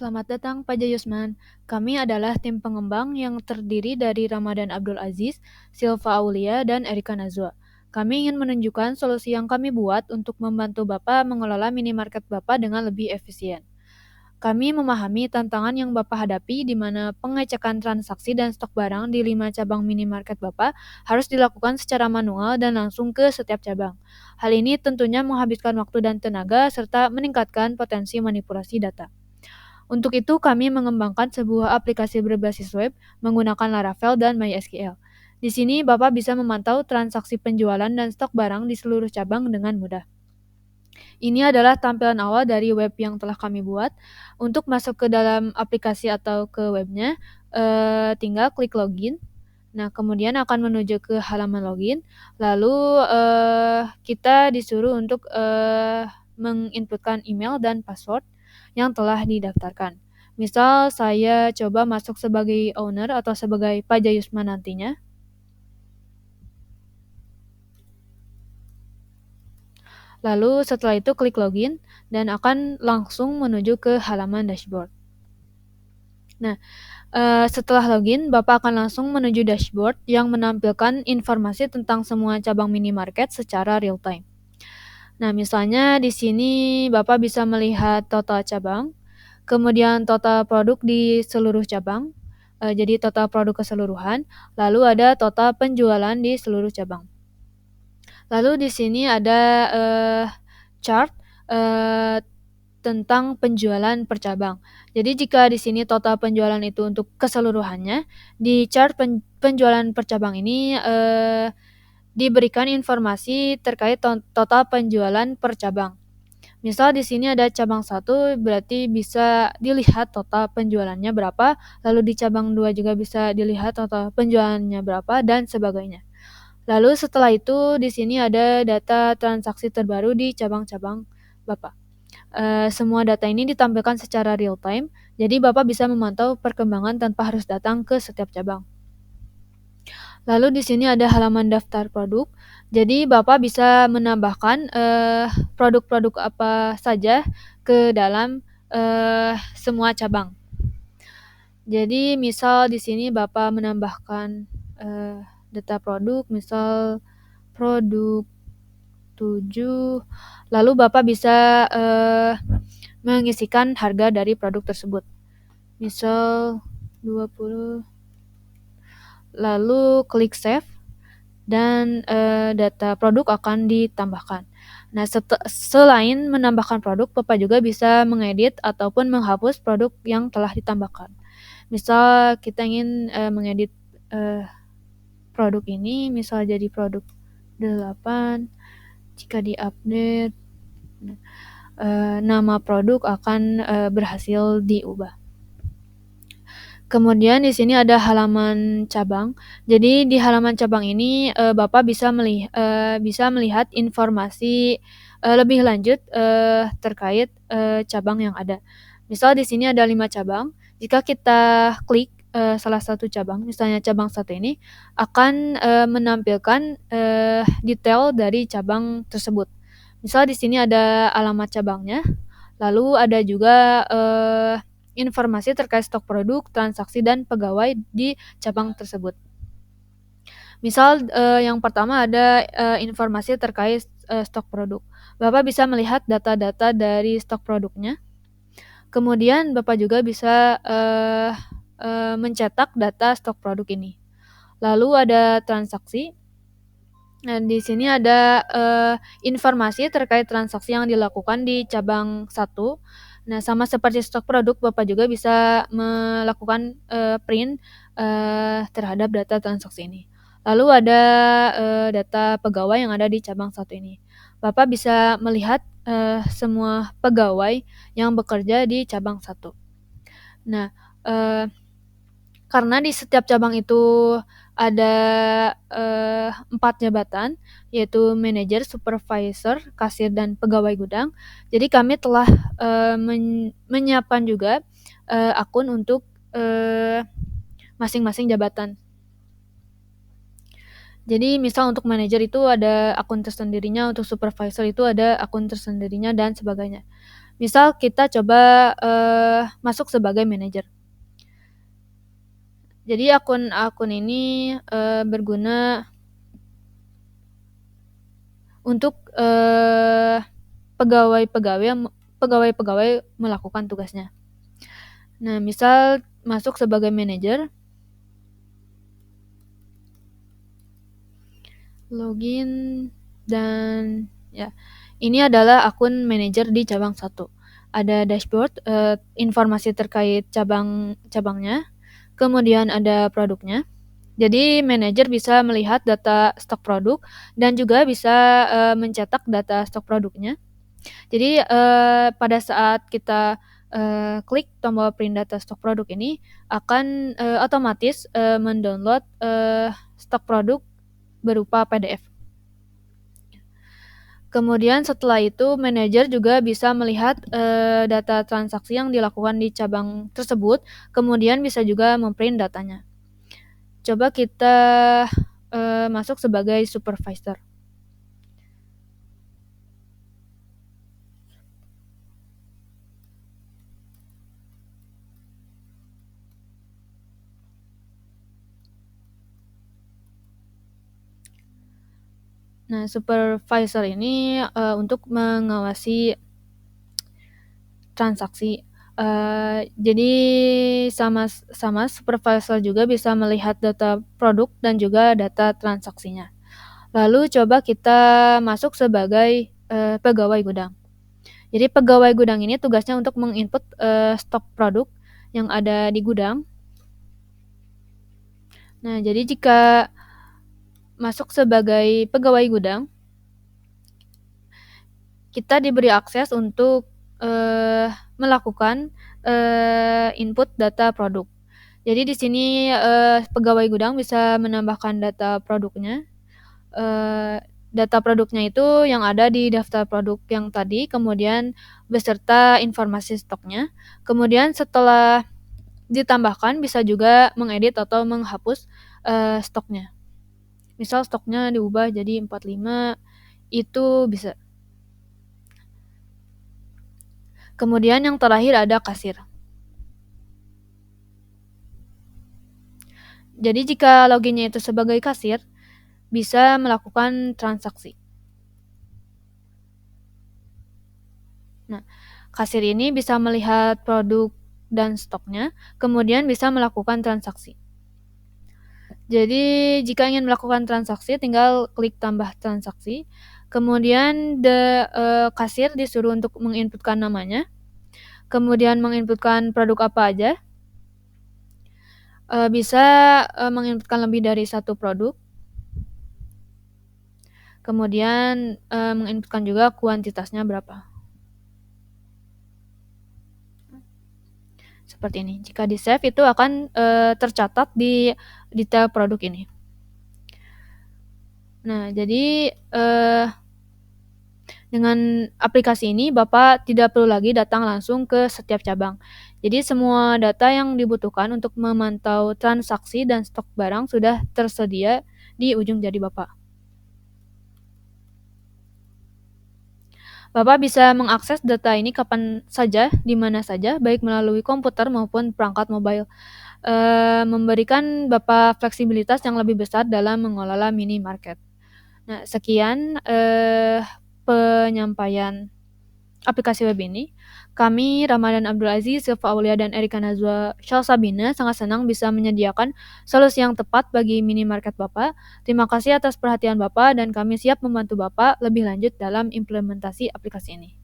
Selamat datang Pak Jayusman. Kami adalah tim pengembang yang terdiri dari Ramadan Abdul Aziz, Silva Aulia, dan Erika Nazwa. Kami ingin menunjukkan solusi yang kami buat untuk membantu Bapak mengelola minimarket Bapak dengan lebih efisien. Kami memahami tantangan yang Bapak hadapi di mana pengecekan transaksi dan stok barang di 5 cabang minimarket Bapak harus dilakukan secara manual dan langsung ke setiap cabang. Hal ini tentunya menghabiskan waktu dan tenaga serta meningkatkan potensi manipulasi data. Untuk itu, kami mengembangkan sebuah aplikasi berbasis web menggunakan Laravel dan MySQL. Di sini, Bapak bisa memantau transaksi penjualan dan stok barang di seluruh cabang dengan mudah. Ini adalah tampilan awal dari web yang telah kami buat. Untuk masuk ke dalam aplikasi atau ke webnya, tinggal klik login. Nah, kemudian akan menuju ke halaman login. Lalu, kita disuruh untuk menginputkan email dan password yang telah didaftarkan. Misal saya coba masuk sebagai owner atau sebagai Pak Jayusman nantinya. Lalu setelah itu klik login dan akan langsung menuju ke halaman dashboard. Nah, setelah login, Bapak akan langsung menuju dashboard yang menampilkan informasi tentang semua cabang minimarket secara real time. Nah, misalnya di sini Bapak bisa melihat total cabang, kemudian total produk di seluruh cabang, jadi total produk keseluruhan, lalu ada total penjualan di seluruh cabang. Lalu di sini ada chart tentang penjualan per cabang. Jadi jika di sini total penjualan itu untuk keseluruhannya, di chart penjualan per cabang ini diberikan informasi terkait total penjualan per cabang. Misal di sini ada cabang 1, berarti bisa dilihat total penjualannya berapa, lalu di cabang 2 juga bisa dilihat total penjualannya berapa, dan sebagainya. Lalu setelah itu di sini ada data transaksi terbaru di cabang-cabang Bapak. Semua data ini ditampilkan secara real time, jadi Bapak bisa memantau perkembangan tanpa harus datang ke setiap cabang. Lalu di sini ada halaman daftar produk. Jadi Bapak bisa menambahkan produk-produk apa saja ke dalam semua cabang. Jadi misal di sini Bapak menambahkan data produk, misal produk 7, lalu Bapak bisa mengisikan harga dari produk tersebut. Misal 20, lalu klik save dan data produk akan ditambahkan. Nah, selain menambahkan produk, Bapak juga bisa mengedit ataupun menghapus produk yang telah ditambahkan. Misal kita ingin mengedit produk ini, misal jadi produk 8, jika di-update, nama produk akan berhasil diubah. Kemudian di sini ada halaman cabang. Jadi di halaman cabang ini Bapak bisa melihat informasi lebih lanjut terkait cabang yang ada. Misal di sini ada 5 cabang. Jika kita klik salah satu cabang, misalnya cabang 1 ini, akan menampilkan detail dari cabang tersebut. Misal di sini ada alamat cabangnya, lalu ada juga informasi terkait stok produk, transaksi, dan pegawai di cabang tersebut. Misal yang pertama ada informasi terkait stok produk. Bapak bisa melihat data-data dari stok produknya. Kemudian Bapak juga bisa mencetak data stok produk ini. Lalu ada transaksi. Nah, di sini ada informasi terkait transaksi yang dilakukan di cabang 1. Nah, sama seperti stok produk, Bapak juga bisa melakukan print terhadap data transaksi ini. Lalu ada data pegawai yang ada di cabang 1 ini. Bapak bisa melihat semua pegawai yang bekerja di cabang 1. Nah, karena di setiap cabang itu ada 4 jabatan, yaitu manajer, supervisor, kasir, dan pegawai gudang. Jadi kami telah menyiapkan juga akun untuk masing-masing jabatan. Jadi misal untuk manajer itu ada akun tersendirinya, untuk supervisor itu ada akun tersendirinya, dan sebagainya. Misal kita coba masuk sebagai manajer. Jadi akun ini berguna untuk pegawai-pegawai melakukan tugasnya. Nah, misal masuk sebagai manajer, login, dan ya, ini adalah akun manajer di cabang 1. Ada dashboard, informasi terkait cabangnya, kemudian ada produknya. Jadi manajer bisa melihat data stok produk dan juga bisa mencetak data stok produknya. Jadi pada saat kita klik tombol print data stok produk ini akan otomatis mendownload stok produk berupa PDF. Kemudian setelah itu manajer juga bisa melihat data transaksi yang dilakukan di cabang tersebut, kemudian bisa juga memprint datanya. Coba kita masuk sebagai supervisor. Nah, supervisor ini untuk mengawasi transaksi. Jadi sama supervisor juga bisa melihat data produk dan juga data transaksinya. Lalu coba kita masuk sebagai pegawai gudang. Jadi pegawai gudang ini tugasnya untuk menginput stok produk yang ada di gudang. Nah, jadi jika masuk sebagai pegawai gudang, kita diberi akses untuk melakukan input data produk. Jadi di sini pegawai gudang bisa menambahkan data produknya. Data produknya itu yang ada di daftar produk yang tadi, kemudian beserta informasi stoknya. Kemudian setelah ditambahkan bisa juga mengedit atau menghapus stoknya. Misal stoknya diubah jadi 45, itu bisa. Kemudian yang terakhir ada kasir. Jadi jika loginnya itu sebagai kasir, bisa melakukan transaksi. Nah, kasir ini bisa melihat produk dan stoknya, kemudian bisa melakukan transaksi. Jadi jika ingin melakukan transaksi, tinggal klik tambah transaksi. Kemudian kasir disuruh untuk menginputkan namanya, kemudian menginputkan produk apa aja. Bisa menginputkan lebih dari satu produk. Kemudian menginputkan juga kuantitasnya berapa. Seperti ini. Jika di save itu akan tercatat di detail produk ini. Nah, jadi dengan aplikasi ini Bapak tidak perlu lagi datang langsung ke setiap cabang. Jadi semua data yang dibutuhkan untuk memantau transaksi dan stok barang sudah tersedia di ujung jari Bapak. Bapak bisa mengakses data ini kapan saja, di mana saja, baik melalui komputer maupun perangkat mobile. Memberikan Bapak fleksibilitas yang lebih besar dalam mengelola minimarket. Nah, sekian penyampaian aplikasi web ini. Kami, Ramadan Abdul Aziz, Silva Aulia, dan Erika Nazwa Syalsabina sangat senang bisa menyediakan solusi yang tepat bagi minimarket Bapak. Terima kasih atas perhatian Bapak dan kami siap membantu Bapak lebih lanjut dalam implementasi aplikasi ini.